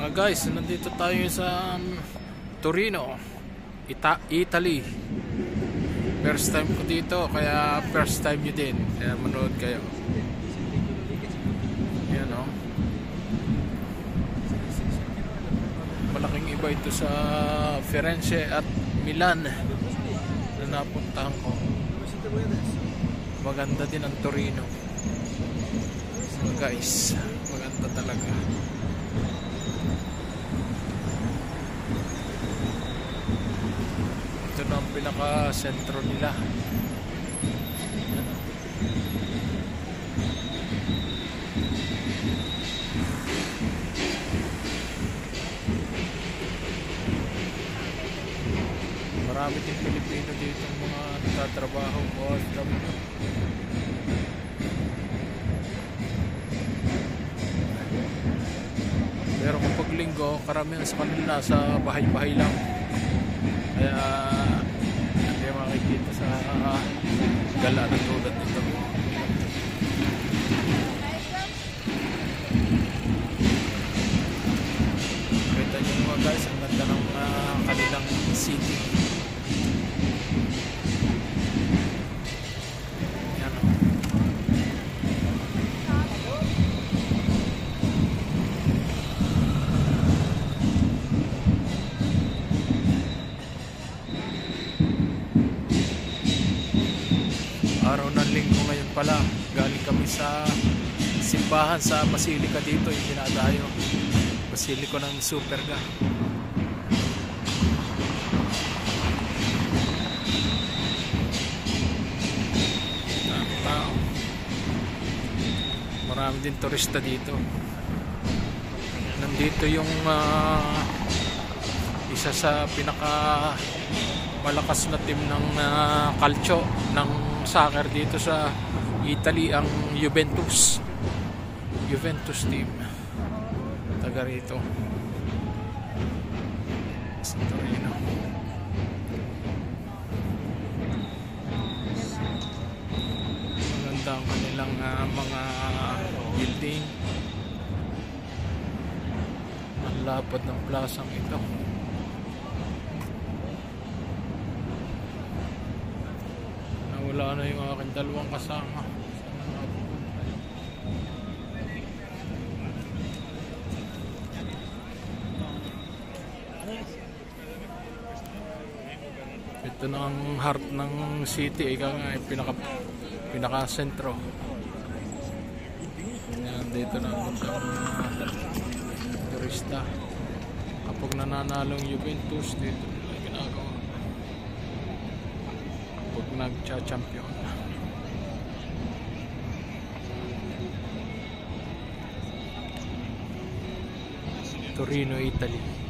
Mga guys, nandito tayo sa Torino, Italy. First time ko dito, kaya first time nyo din. Kaya manood kayo. Yan o. Malaking iba ito sa Firenze at Milan na napuntahan ko. Maganda din ang Torino. Mga guys, maganda talaga. Ito na ang pinaka-sentro nila. Marami din Pilipino dito mga nagtatrabaho o pero kapag linggo, karamihan sa kanila sa bahay-bahay lang. Kaya hindi makikita sa gala na tulad nito. Kita nyo mga guys, ang ganda ng kanilang city. Yan o. Araw ng linggo ngayon pala, galing kami sa simbahan sa Basilika dito, yung dinadayo Basilika ng Superga. Marami din turista dito. Nandito yung isa sa pinaka malakas na team ng calcio ng soccer dito sa Italy, ang Juventus team, taga rito sa Torino. Maganda ang kanilang mga building. Ang lapad ng plasang ito. Wala na yung aking dalawang kasama. Ito na ang heart ng city, ika nga pinaka sentro. Yan, dito na ang turista. Kapag nananalong Juventus, dito nila ginagawa pag nagcha-champion. Torino, Italy.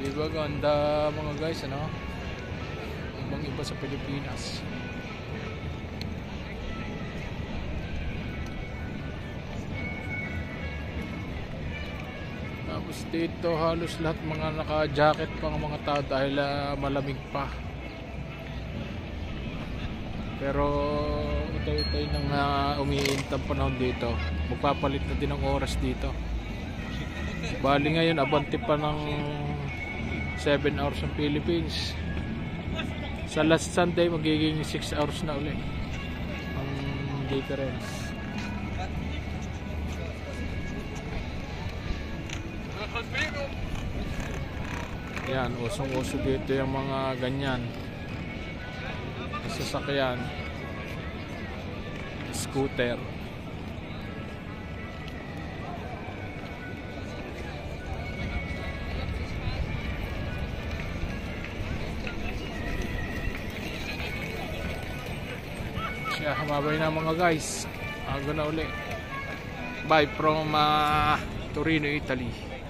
Diba ganda mga guys, ano? Ibang iba sa Pilipinas. Tapos dito halos lahat mga naka-jacket pa ng mga tao dahil malamig pa. Pero utay-utay nang umiintang panahon dito. Magpapalit na din ang oras dito. Bali ngayon abante pa ng 7 hours ng Philippines. Sa last Sunday magiging 6 hours na ulit ang difference. Yan, usong-uso dito yung mga ganyan sasakyan, scooter. Humabay na mga guys. Ako na uli. Bye from Torino, Italy.